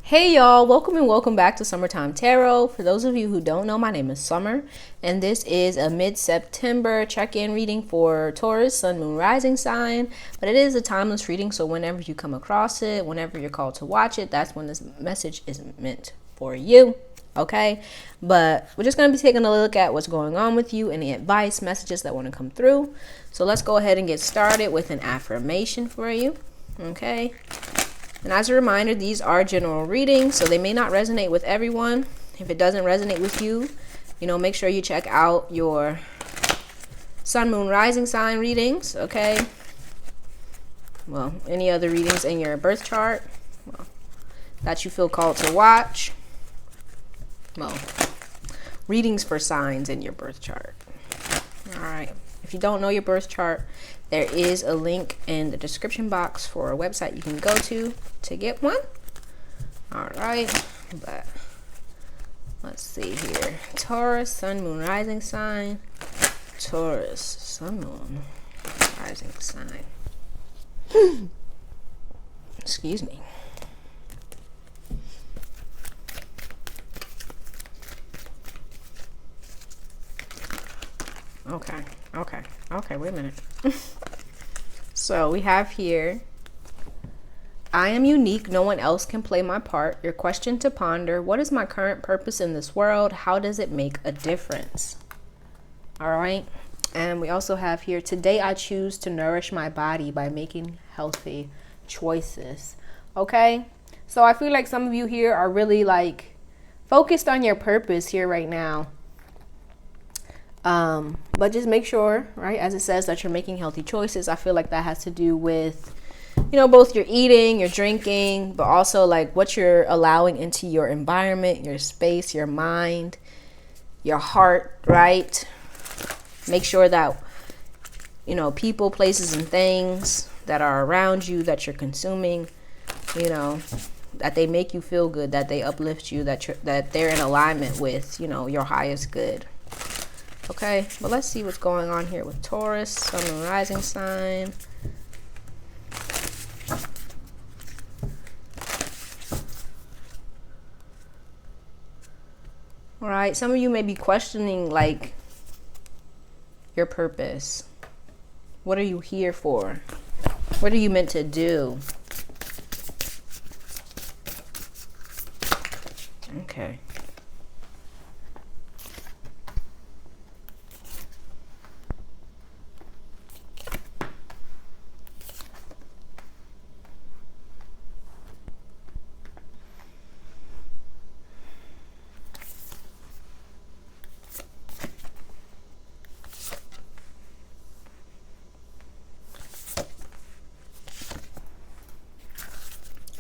Hey y'all, welcome and welcome back to Summertime Tarot. For those of you who don't know, my name is Summer, and this is a mid-September check-in reading for Taurus, Sun, Moon, Rising sign. But it is a timeless reading, so whenever you come across it, whenever you're called to watch it, that's when this message is meant for you, okay? But we're just going to be taking a look at what's going on with you, any advice, messages that want to come through. So let's go ahead and get started with an affirmation for you, okay? And as a reminder, these are general readings, so they may not resonate with everyone. If it doesn't resonate with you, make sure you check out your Sun, Moon, Rising sign readings, okay? Well, any other readings in your birth chart that you feel called to watch. Well, readings for signs in your birth chart. All right. If you don't know your birth chart, there is a link in the description box for a website you can go to get one. All right, but let's see here. Taurus, Sun, Moon, Rising sign. Taurus, Sun, Moon, Rising sign. Excuse me. Okay, wait a minute. So we have here, I am unique. No one else can play my part. Your question to ponder: what is my current purpose in this world? How does it make a difference? All right. And we also have here, today I choose to nourish my body by making healthy choices. Okay. So I feel like some of you here are really focused on your purpose here right now. But just make sure, right, as it says, that you're making healthy choices. I feel like that has to do with, both your eating, your drinking, but also what you're allowing into your environment, your space, your mind, your heart, right? Make sure that, people, places, and things that are around you that you're consuming, that they make you feel good, that they uplift you, that they're in alignment with, your highest good. Okay, but let's see what's going on here with Taurus, Sun, Moon, Rising sign. All right, some of you may be questioning your purpose. What are you here for? What are you meant to do? Okay.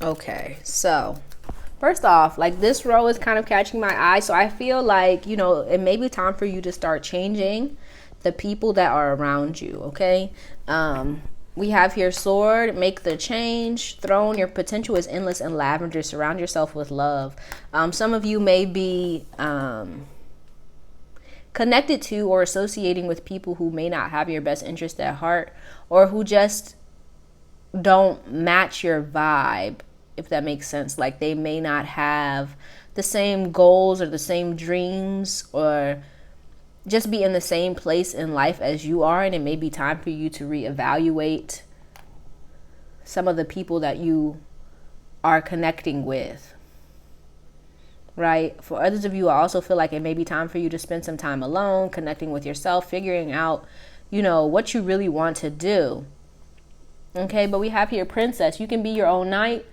Okay, so first off, this row is kind of catching my eye. So I feel it may be time for you to start changing the people that are around you, okay? We have here sword, make the change. Throne, your potential is endless and lavender. Surround yourself with love. Some of you may be connected to or associating with people who may not have your best interest at heart, or who just don't match your vibe, if that makes sense. They may not have the same goals or the same dreams, or just be in the same place in life as you are, and it may be time for you to reevaluate some of the people that you are connecting with, right? For others of you, I also feel like it may be time for you to spend some time alone, connecting with yourself, figuring out, what you really want to do. Okay, but we have here Princess. You can be your own knight.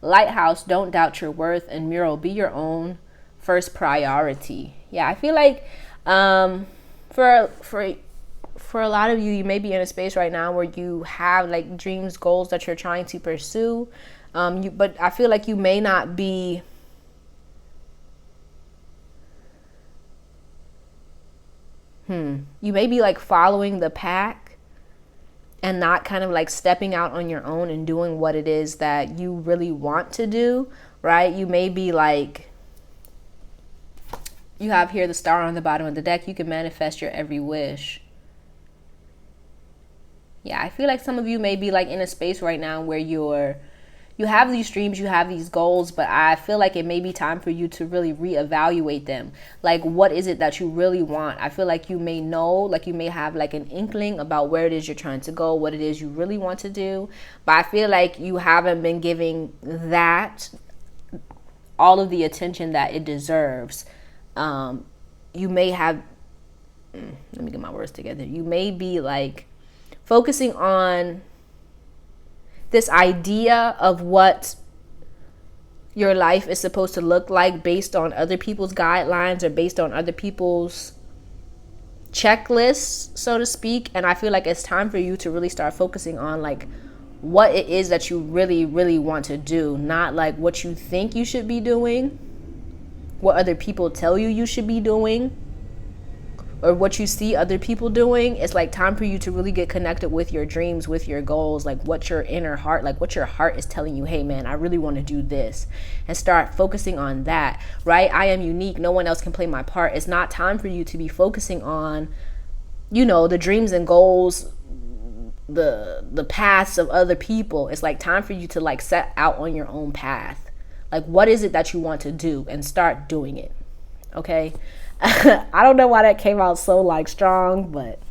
Lighthouse, don't doubt your worth. And Mural, be your own first priority. Yeah, I feel like for a lot of you, you may be in a space right now where you have dreams, goals that you're trying to pursue. But I feel like you may not be you may be following the pack and not kind of stepping out on your own and doing what it is that you really want to do, right? You may be you have here the star on the bottom of the deck. You can manifest your every wish. Yeah, I feel like some of you may be in a space right now where you're you have these dreams, you have these goals, but I feel like it may be time for you to really reevaluate them. Like, what is it that you really want? I feel like you may know, like you may have like an inkling about where it is you're trying to go, what it is you really want to do. But I feel like you haven't been giving that all of the attention that it deserves. You may have, let me get my words together. You may be like focusing on this idea of what your life is supposed to look like based on other people's guidelines or based on other people's checklists, so to speak. And I feel like it's time for you to really start focusing on like what it is that you really, really want to do, not like what you think you should be doing, what other people tell you you should be doing, or what you see other people doing. It's like time for you to really get connected with your dreams, with your goals, like what your inner heart, like what your heart is telling you, hey man, I really want to do this, and start focusing on that, right? I am unique. No one else can play my part. It's not time for you to be focusing on, you know, the dreams and goals, the paths of other people. It's like time for you to like set out on your own path. Like, what is it that you want to do, and start doing it. Okay. I don't know why that came out so like strong, but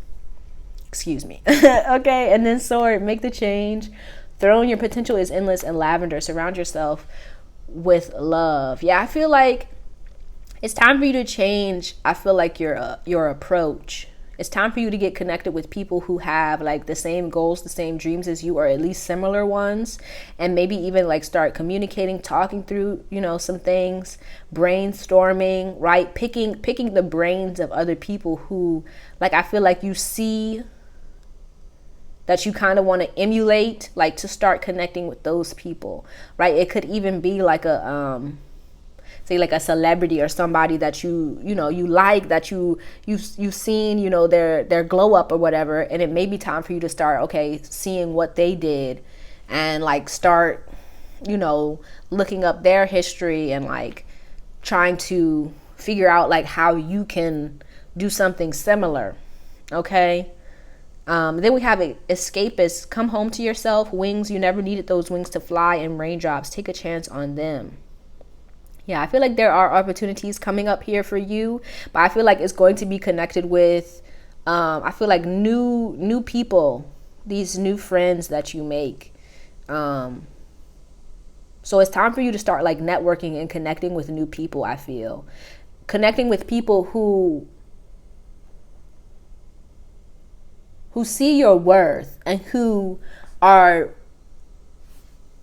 excuse me. Okay. And then sword, make the change. Throne, your potential is endless, and lavender, surround yourself with love. Yeah, I feel like it's time for you to change. I feel like your approach. It's time for you to get connected with people who have like the same goals, the same dreams as you, or at least similar ones. And maybe even like start communicating, talking through, you know, some things, brainstorming, right? Picking the brains of other people who, like, I feel like you see that you kind of want to emulate, like to start connecting with those people, right? It could even be like a, say like a celebrity or somebody that you know you like, that you've seen, you know, their glow up or whatever, and it may be time for you to start seeing what they did, and like start, you know, looking up their history and like trying to figure out like how you can do something similar. Okay. Then we have escapists. Come home to yourself. Wings, you never needed those wings to fly. And raindrops, take a chance on them. Yeah, I feel like there are opportunities coming up here for you, but I feel like it's going to be connected with, I feel like new people, these new friends that you make. So it's time for you to start like networking and connecting with new people. I feel connecting with people who see your worth and who are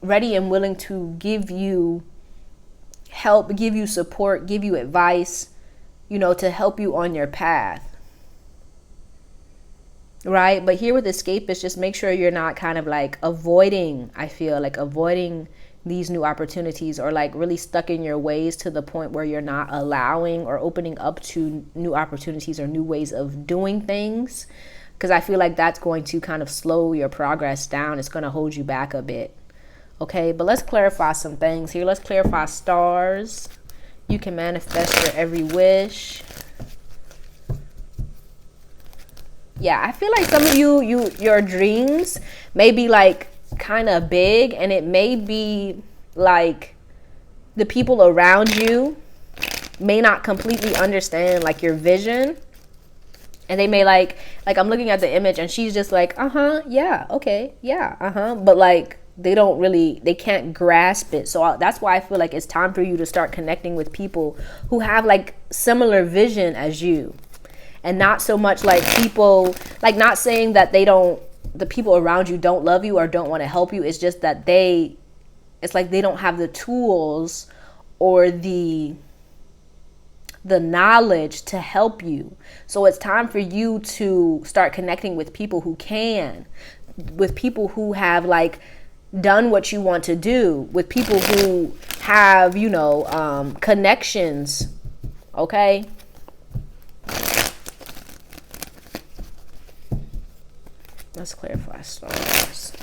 ready and willing to give you help, give you support, give you advice, you know, to help you on your path, right? But here with escapists, just make sure you're not kind of like avoiding, I feel like avoiding these new opportunities, or like really stuck in your ways to the point where you're not allowing or opening up to new opportunities or new ways of doing things, because I feel like that's going to kind of slow your progress down. It's going to hold you back a bit. Okay, but let's clarify some things here. Let's clarify stars. You can manifest your every wish. Yeah, I feel like some of your dreams may be like kind of big, and it may be like the people around you may not completely understand like your vision. And they may like I'm looking at the image and she's just like, yeah, okay, yeah, but like they can't grasp it. So that's why I feel like it's time for you to start connecting with people who have like similar vision as you, and not so much like people, like not saying that the people around you don't love you or don't want to help you. It's just that it's like they don't have the tools or the knowledge to help you. So it's time for you to start connecting with people who can, with people who have like done what you want to do, with people who have, you know, connections. Okay. Let's clarify stars.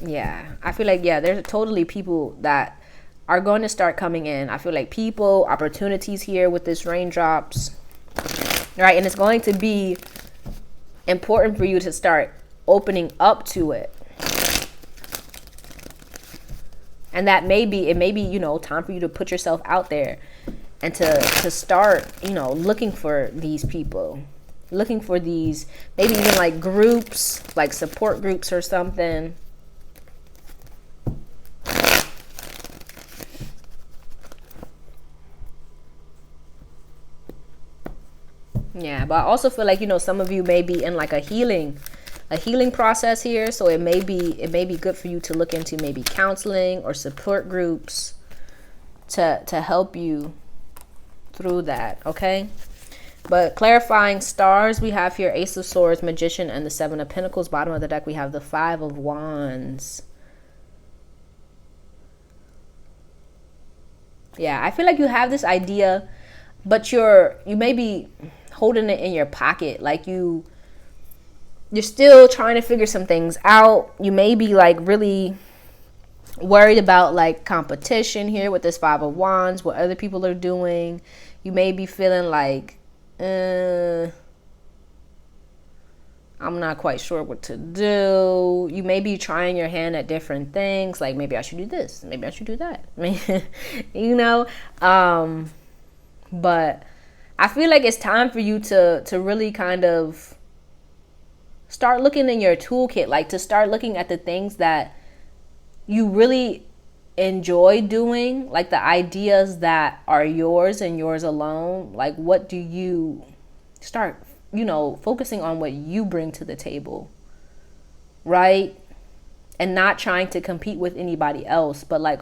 Yeah, I feel like, yeah, there's totally people that are going to start coming in. I feel like people, opportunities here with this raindrops, right? And it's going to be important for you to start opening up to it. And that it may be, you know, time for you to put yourself out there and to start, you know, looking for these people, looking for these, maybe even like groups, like support groups or something. Yeah, but I also feel like, you know, some of you may be in like a healing process here. So it may be good for you to look into maybe counseling or support groups to help you through that, okay? But clarifying stars, we have here Ace of Swords, Magician, and the Seven of Pentacles. Bottom of the deck, we have the Five of Wands. Yeah, I feel like you have this idea, but you may be holding it in your pocket. Like you're still trying to figure some things out. You may be like really worried about like competition here with this Five of Wands, what other people are doing. You may be feeling like, I'm not quite sure what to do. You may be trying your hand at different things. Like maybe I should do this. Maybe I should do that. You know? But I feel like it's time for you to really kind of start looking in your toolkit. Like to start looking at the things that you really enjoy doing, like the ideas that are yours and yours alone. Like what do you start, you know, focusing on what you bring to the table, right? And not trying to compete with anybody else, but like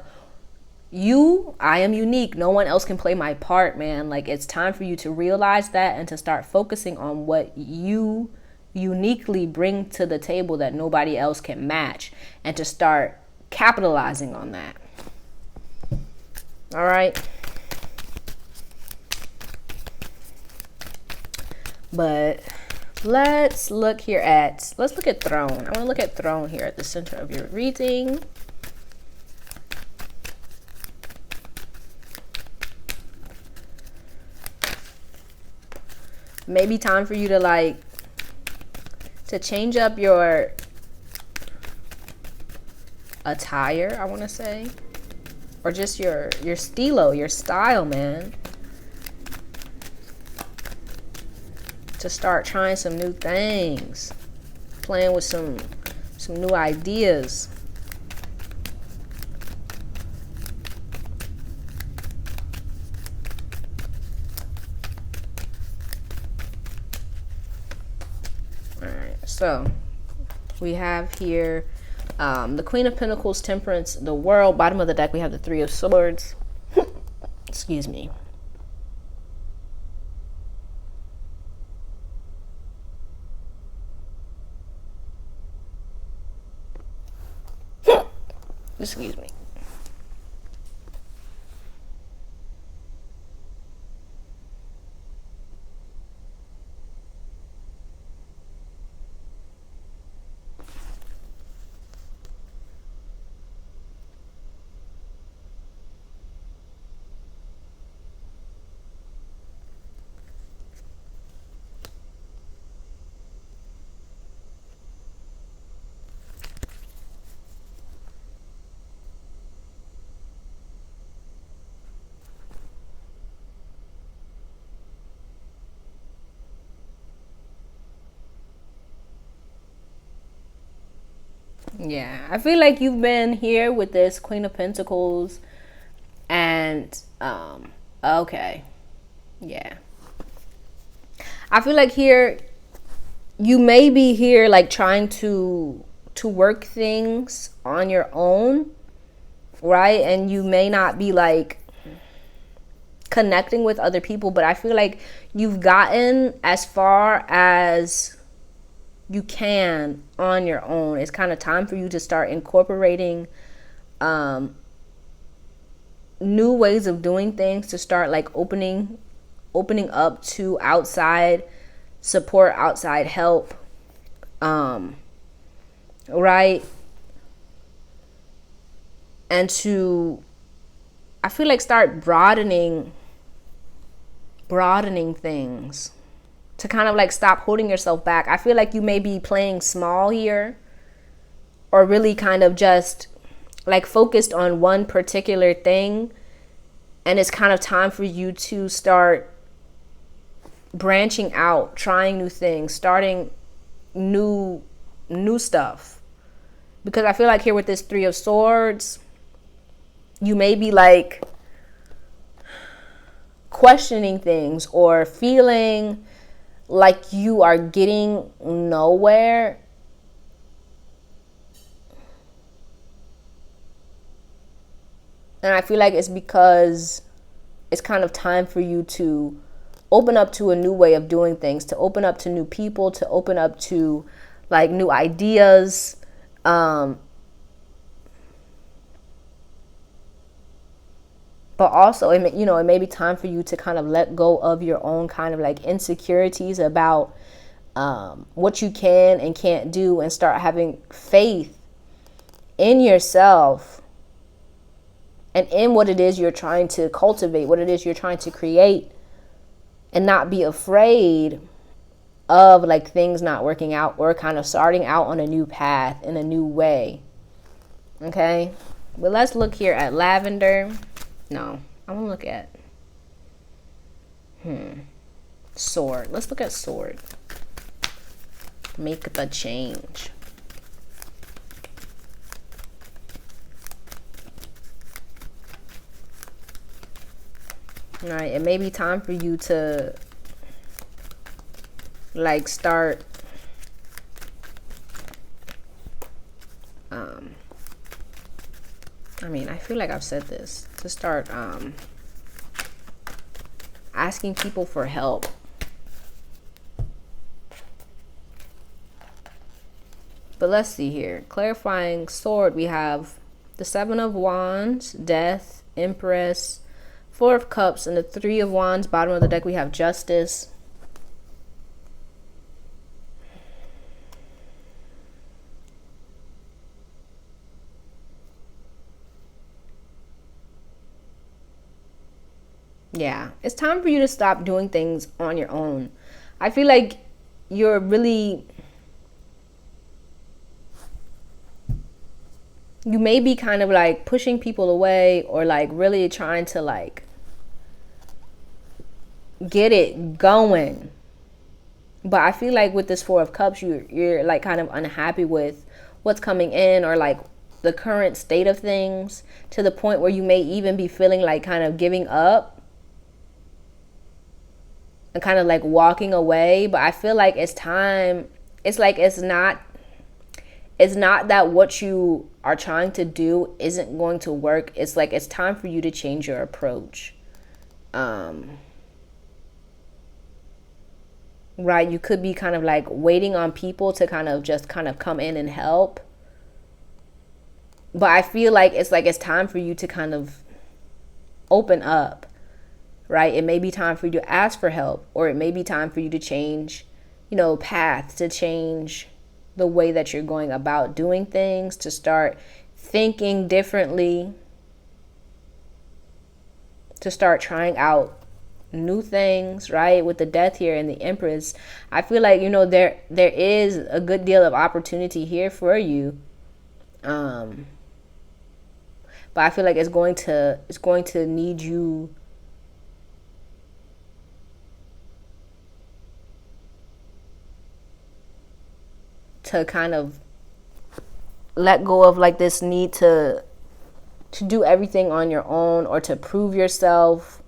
I am unique. No one else can play my part, man. Like it's time for you to realize that and to start focusing on what you uniquely bring to the table that nobody else can match, and to start capitalizing on that. All right. But let's look at Throne. I want to look at Throne here at the center of your reading. Maybe time for you to change up your attire, I want to say, or just your style, man. To start trying some new things, playing with some new ideas. All right, so we have here the Queen of Pentacles, Temperance, the World. Bottom of the deck, we have the Three of Swords. Excuse me. Excuse me. Yeah, I feel like you've been here with this Queen of Pentacles and okay. Yeah. I feel like here you may be here like trying to work things on your own, right? And you may not be like connecting with other people, but I feel like you've gotten as far as you can on your own. It's kind of time for you to start incorporating new ways of doing things, to start like opening up to outside support, outside help, right? And to, I feel like, start broadening things, to kind of like stop holding yourself back. I feel like you may be playing small here, or really kind of just like focused on one particular thing, and it's kind of time for you to start branching out, trying new things, starting new stuff. Because I feel like here with this Three of Swords, you may be like questioning things or feeling like you are getting nowhere. And I feel like it's because it's kind of time for you to open up to a new way of doing things, to open up to new people, to open up to like new ideas. But also, it may be time for you to kind of let go of your own kind of like insecurities about what you can and can't do, and start having faith in yourself and in what it is you're trying to cultivate, what it is you're trying to create, and not be afraid of like things not working out or kind of starting out on a new path in a new way. Okay, but let's look here at lavender. No, I want to look at sword. Let's look at sword. Make the change. All right, it may be time for you to like start I feel like I've said this, to start asking people for help. But let's see here. Clarifying sword, we have the Seven of Wands, Death, Empress, Four of Cups, and the Three of Wands. Bottom of the deck, we have Justice. Yeah, it's time for you to stop doing things on your own. I feel like you're really, you may be kind of like pushing people away, or like really trying to like get it going. But I feel like with this Four of Cups, you're like kind of unhappy with what's coming in, or like the current state of things, to the point where you may even be feeling like kind of giving up and kind of like walking away. But I feel like it's time. It's like it's not that what you are trying to do isn't going to work. It's like it's time for you to change your approach. Right, you could be kind of like waiting on people to kind of just kind of come in and help. But I feel like it's time for you to kind of open up. Right, it may be time for you to ask for help, or it may be time for you to change, path, to change the way that you're going about doing things, to start thinking differently, to start trying out new things. Right, with the Death here and the Empress, I feel like there is a good deal of opportunity here for you, but I feel like it's going to need you to kind of let go of like this need to do everything on your own, or to prove yourself.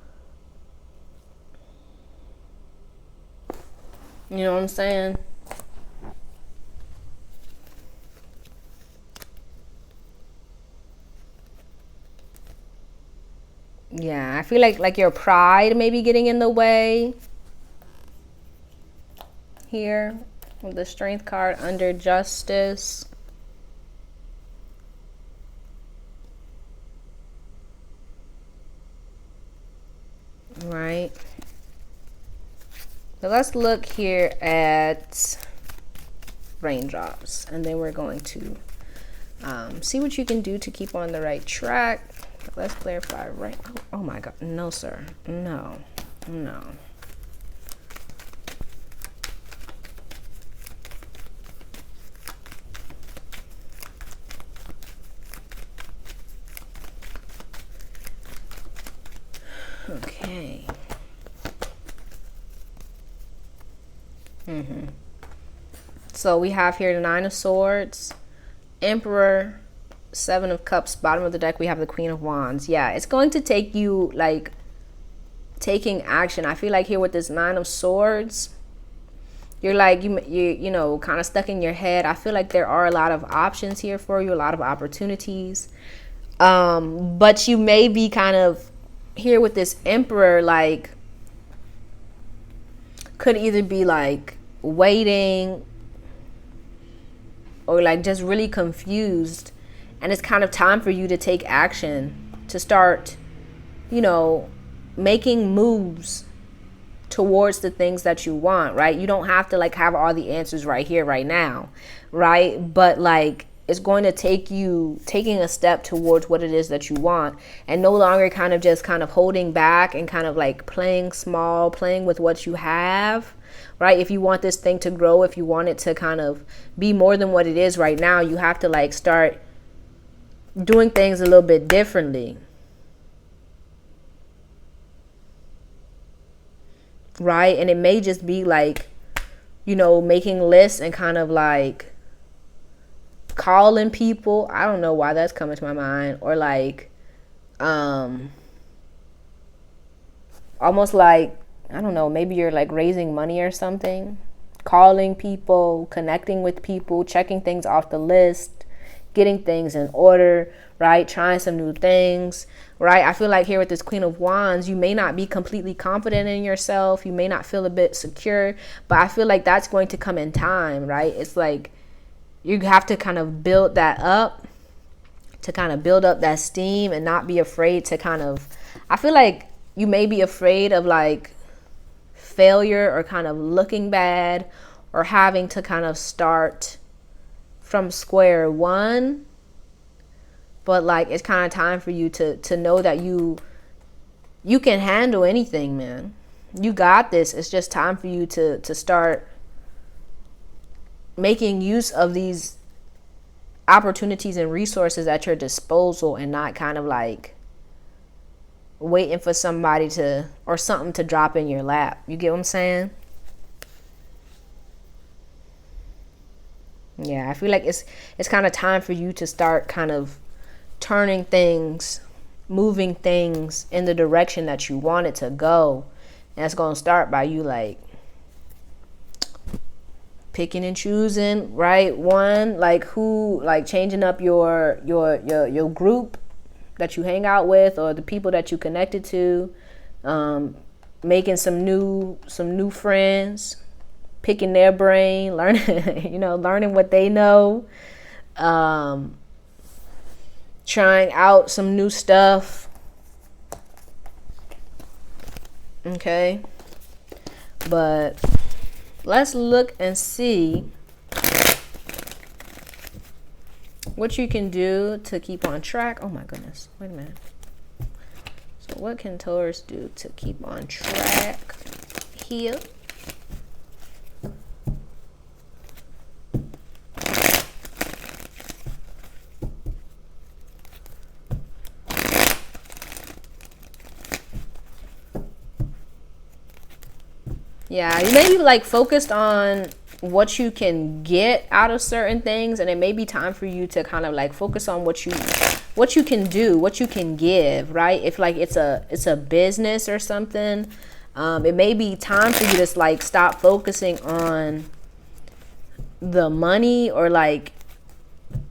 You know what I'm saying? Yeah, I feel like your pride may be getting in the way here with the Strength card under Justice. Right. So let's look here at raindrops, and then we're going to see what you can do to keep on the right track. Let's clarify. Right. Oh my God. No, sir. No. Okay. So we have here the Nine of Swords, Emperor, Seven of Cups. Bottom of the deck, we have the Queen of Wands. Yeah, it's going to take you, like, taking action. I feel like here with this Nine of Swords, you're like, you know, kind of stuck in your head. I feel like there are a lot of options here for you, a lot of opportunities. But you may be kind of here with this Emperor, like, could either be like waiting or like just really confused, and it's kind of time for you to take action, to start, you know, making moves towards the things that you want, right? You don't have to like have all the answers right here, right now, right? But like, it's going to take you taking a step towards what it is that you want, and no longer kind of just kind of holding back and kind of like playing small, playing with what you have, right? If you want this thing to grow, if you want it to kind of be more than what it is right now, you have to like start doing things a little bit differently, right? And it may just be like, you know, making lists and kind of like calling people. I don't know why that's coming to my mind. Or like almost like, I don't know, maybe you're like raising money or something, calling people, connecting with people, checking things off the list, getting things in order, right? Trying some new things, right? I feel like here with this Queen of Wands, you may not be completely confident in yourself. You may not feel a bit secure, but I feel like that's going to come in time, right? It's like you have to kind of build that up, to kind of build up that steam and not be afraid to kind of, I feel like you may be afraid of like failure or kind of looking bad or having to kind of start from square one. But like, it's kind of time for you to know that you can handle anything, man. You got this. It's just time for you to start making use of these opportunities and resources at your disposal, and not kind of like waiting for somebody to, or something to drop in your lap. You get what I'm saying? Yeah, I feel like it's kind of time for you to start kind of turning things, moving things in the direction that you want it to go. And it's going to start by you like picking and choosing, right? One, like who, like changing up your group that you hang out with, or the people that you connected to, making some new friends, picking their brain, learning, you know, learning what they know, trying out some new stuff. Okay, but let's look and see what you can do to keep on track. Oh my goodness, wait a minute. So what can Taurus do to keep on track here? Yeah, you may be like focused on what you can get out of certain things, and it may be time for you to kind of like focus on what you can do, what you can give, right? If like it's a business or something, it may be time for you to like stop focusing on the money or like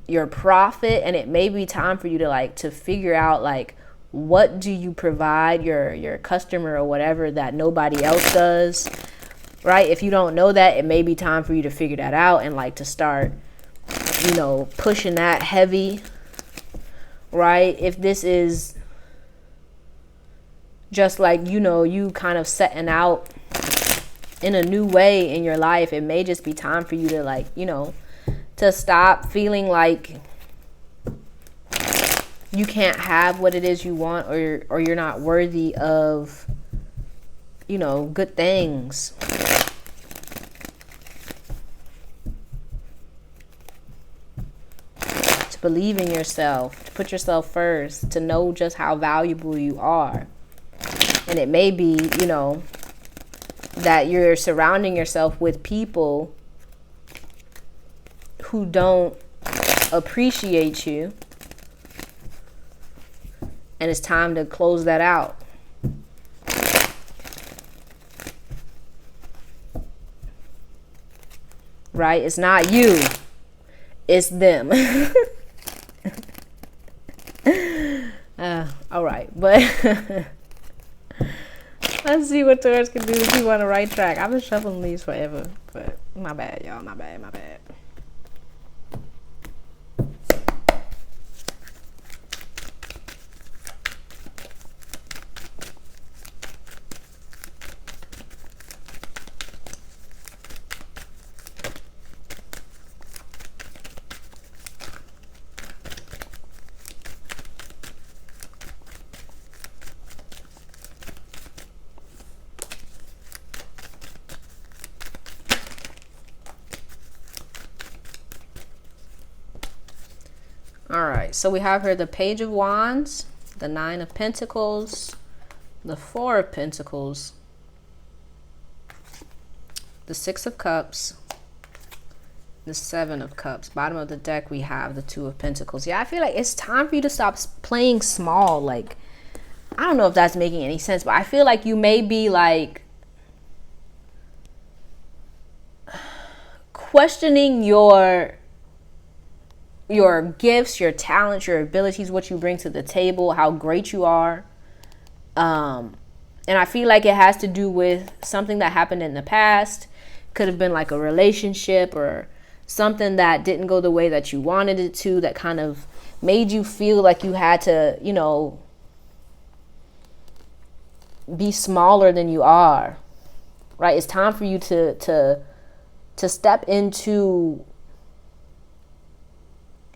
your profit, and it may be time for you to like to figure out like, what do you provide your customer or whatever that nobody else does, right? If you don't know that, it may be time for you to figure that out and like to start, you know, pushing that heavy, right? If this is just like, you know, you kind of setting out in a new way in your life, it may just be time for you to like, you know, to stop feeling like you can't have what it is you want, or you're not worthy of, you know, good things. To believe in yourself, to put yourself first, to know just how valuable you are. And it may be, you know, that you're surrounding yourself with people who don't appreciate you. And it's time to close that out. Right? It's not you. It's them. All right. But let's see what Taurus can do to keep on the right track. I've been shuffling these forever. But my bad, y'all. My bad. All right, so we have here the Page of Wands, the Nine of Pentacles, the Four of Pentacles, the Six of Cups, the Seven of Cups. Bottom of the deck, we have the Two of Pentacles. Yeah, I feel like it's time for you to stop playing small. Like, I don't know if that's making any sense, but I feel like you may be like questioning your gifts, your talents, your abilities, what you bring to the table, how great you are. And I feel like it has to do with something that happened in the past. Could have been like a relationship or something that didn't go the way that you wanted it to, that kind of made you feel like you had to, you know, be smaller than you are. Right? It's time for you to step into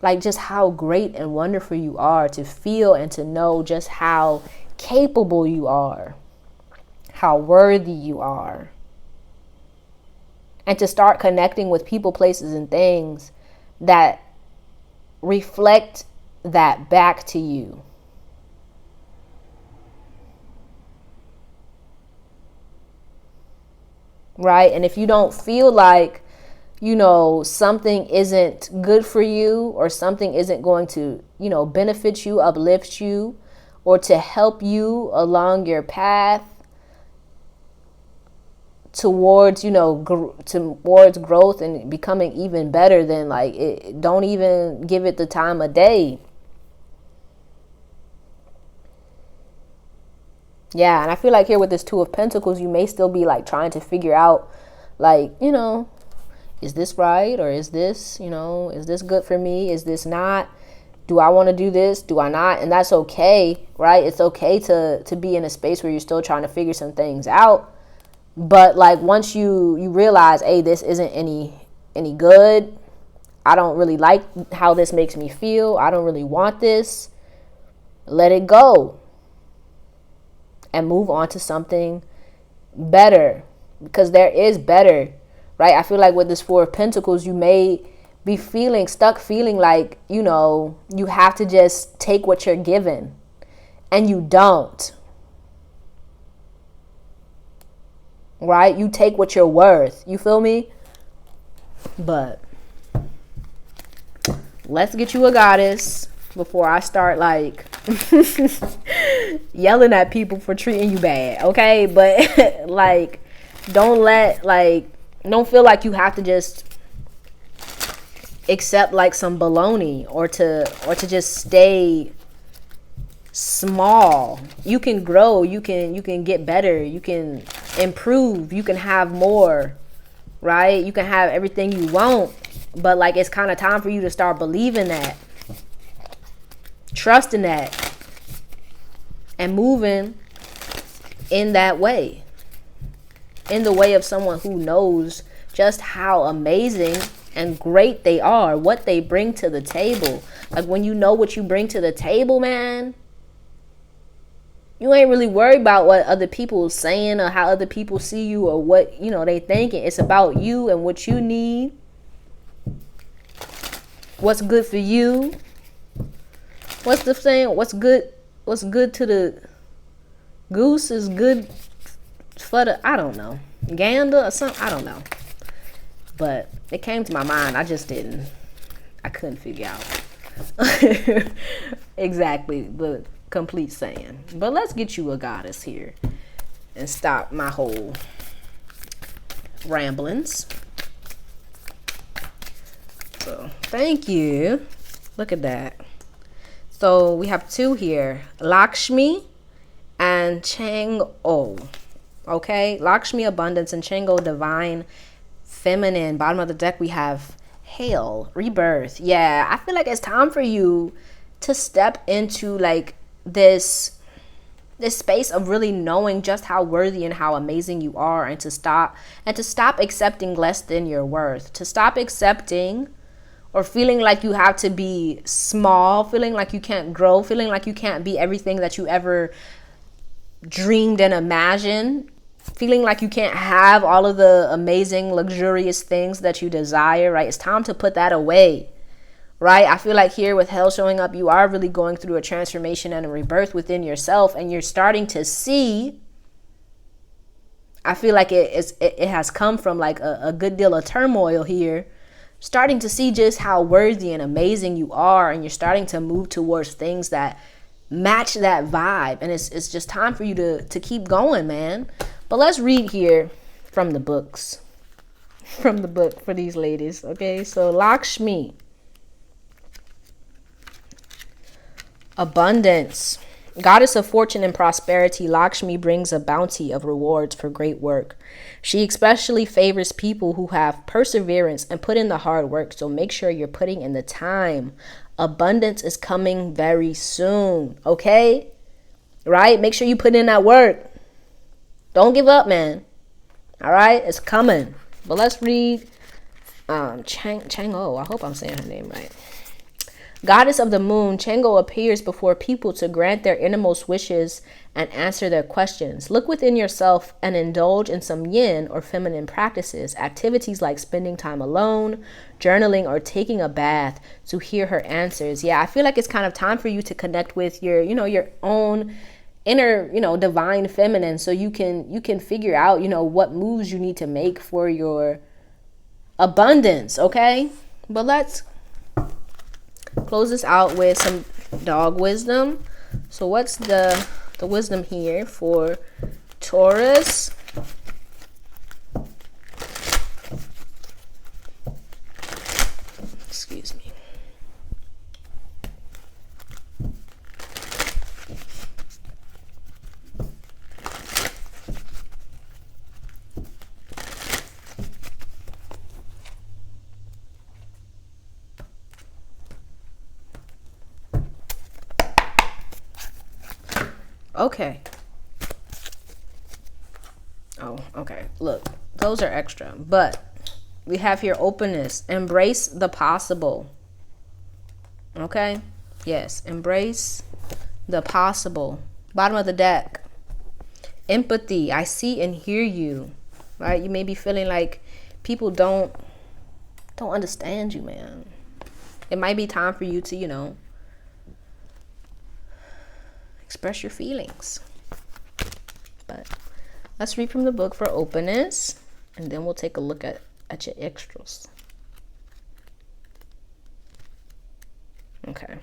like just how great and wonderful you are, to feel and to know just how capable you are, how worthy you are. And to start connecting with people, places, and things that reflect that back to you. Right? And if you don't feel like, you know, something isn't good for you, or something isn't going to, you know, benefit you, uplift you, or to help you along your path towards, you know, towards growth and becoming even better, then like don't even give it the time of day. Yeah, and I feel like here with this Two of Pentacles, you may still be like trying to figure out, like, you know, is this right? Or is this, you know, is this good for me? Is this not? Do I want to do this? Do I not? And that's okay, right? It's okay to be in a space where you're still trying to figure some things out. But like once you realize, hey, this isn't any good. I don't really like how this makes me feel. I don't really want this. Let it go. And move on to something better. Because there is better. Right? I feel like with this Four of Pentacles, you may be stuck feeling like, you know, you have to just take what you're given. And you don't. Right? You take what you're worth. You feel me? But let's get you a goddess before I start like yelling at people for treating you bad. Okay? But like, don't feel like you have to just accept like some baloney or to just stay small. You can grow, you can get better, you can improve, you can have more, right? You can have everything you want, but like it's kind of time for you to start believing that, trusting that, and moving in that way. In the way of someone who knows just how amazing and great they are, what they bring to the table. Like when you know what you bring to the table, man, you ain't really worried about what other people are saying or how other people see you or what, you know, they thinking. It's about you and what you need. What's good for you. What's the saying? What's good to the Goose is good for the, I don't know, gander or something. I don't know. But it came to my mind. I couldn't figure out exactly the complete saying. But let's get you a goddess here and stop my whole ramblings. So thank you. Look at that. So we have two here, Lakshmi and Chang-O. Okay, Lakshmi Abundance and Chang-O Divine Feminine. Bottom of the deck we have Hail, Rebirth. Yeah, I feel like it's time for you to step into like this space of really knowing just how worthy and how amazing you are, and to stop accepting less than your worth, to stop accepting or feeling like you have to be small, feeling like you can't grow, feeling like you can't be everything that you ever dreamed and imagined, feeling like you can't have all of the amazing, luxurious things that you desire, right? It's time to put that away, right? I feel like here with Hell showing up, you are really going through a transformation and a rebirth within yourself, and you're starting to see, I feel like it has come from like a good deal of turmoil here, starting to see just how worthy and amazing you are, and you're starting to move towards things that match that vibe, and it's just time for you to keep going, man. But let's read here from the books, from the book for these ladies. Okay, so Lakshmi, Abundance, Goddess of fortune and prosperity, Lakshmi brings a bounty of rewards for great work. She especially favors people who have perseverance and put in the hard work, so make sure you're putting in the time. Abundance is coming very soon, okay? Right? Make sure you put in that work. Don't give up, man. All right? It's coming. But let's read Chang-O. I hope I'm saying her name right. Goddess of the moon, Chang-O appears before people to grant their innermost wishes and answer their questions. Look within yourself and indulge in some yin or feminine practices, activities like spending time alone, journaling, or taking a bath to hear her answers. Yeah, I feel like it's kind of time for you to connect with your, your own inner, divine feminine, so you can figure out, what moves you need to make for your abundance, okay? But let's close this out with some dog wisdom. So what's the wisdom here for Taurus? Excuse me. Okay. Oh, okay. Look, those are extra. But we have here openness. Embrace the possible. Okay? Yes. Embrace the possible. Bottom of the deck. Empathy. I see and hear you. Right? You may be feeling like people don't understand you, man. It might be time for you to, express your feelings. But let's read from the book for openness, and then we'll take a look at your extras. Okay.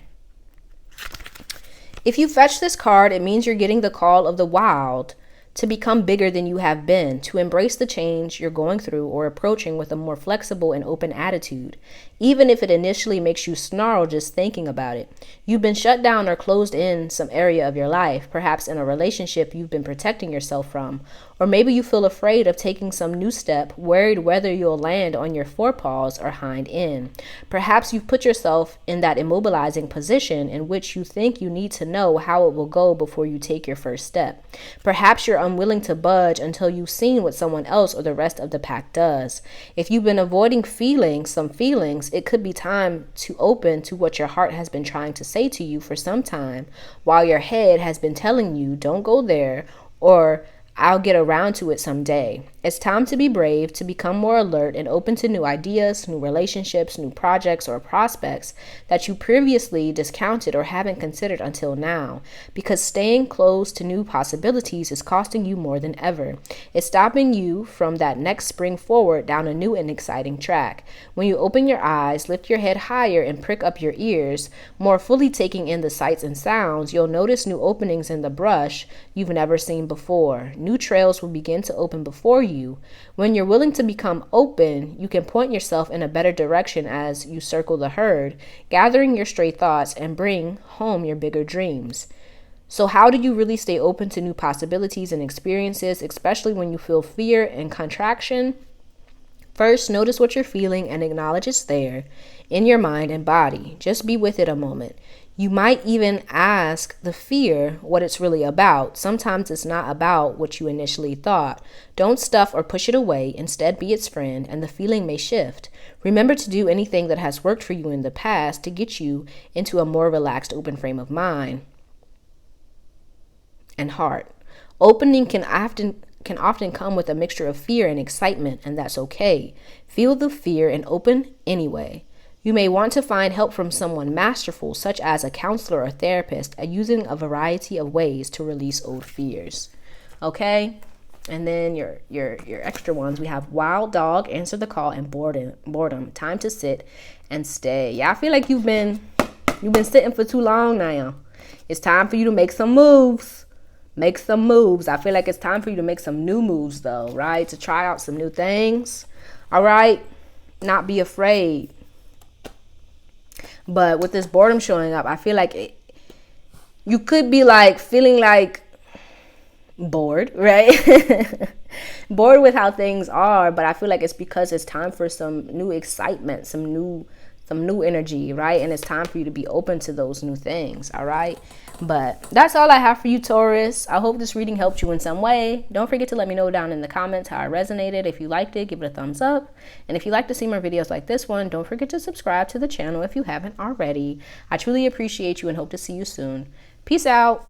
If you fetch this card, it means you're getting the call of the wild to become bigger than you have been, to embrace the change you're going through or approaching with a more flexible and open attitude, even if it initially makes you snarl just thinking about it. You've been shut down or closed in some area of your life, perhaps in a relationship you've been protecting yourself from, or maybe you feel afraid of taking some new step, worried whether you'll land on your forepaws or hind end. Perhaps you've put yourself in that immobilizing position in which you think you need to know how it will go before you take your first step. Perhaps you're unwilling to budge until you've seen what someone else or the rest of the pack does. If you've been avoiding some feelings, it could be time to open to what your heart has been trying to say to you for some time, while your head has been telling you, don't go there, or I'll get around to it someday. It's time to be brave, to become more alert and open to new ideas, new relationships, new projects, or prospects that you previously discounted or haven't considered until now. Because staying closed to new possibilities is costing you more than ever. It's stopping you from that next spring forward down a new and exciting track. When you open your eyes, lift your head higher, and prick up your ears, more fully taking in the sights and sounds, you'll notice new openings in the brush you've never seen before. New trails will begin to open before you. When you're willing to become open, you can point yourself in a better direction as you circle the herd, gathering your stray thoughts and bring home your bigger dreams. So how do you really stay open to new possibilities and experiences, especially when you feel fear and contraction? First, notice what you're feeling and acknowledge it's there in your mind and body. Just be with it a moment. You might even ask the fear what it's really about. Sometimes it's not about what you initially thought. Don't stuff or push it away. Instead, be its friend, and the feeling may shift. Remember to do anything that has worked for you in the past to get you into a more relaxed, open frame of mind and heart. Opening can often come with a mixture of fear and excitement, and that's okay. Feel the fear and open anyway. You may want to find help from someone masterful, such as a counselor or therapist, using a variety of ways to release old fears. Okay? And then your extra ones, we have wild dog, answer the call, and boredom. Time to sit and stay. Yeah, I feel like you've been sitting for too long now. It's time for you to make some moves. Make some moves. I feel like it's time for you to make some new moves, though, right? To try out some new things. All right? Not be afraid. But with this boredom showing up, I feel like you could be like feeling like bored, right? Bored with how things are, but I feel like it's because it's time for some new excitement, some new energy, right? And it's time for you to be open to those new things, all right? But that's all I have for you, Taurus. I hope this reading helped you in some way. Don't forget to let me know down in the comments how it resonated. If you liked it, give it a thumbs up. And if you'd like to see more videos like this one, don't forget to subscribe to the channel if you haven't already. I truly appreciate you and hope to see you soon. Peace out.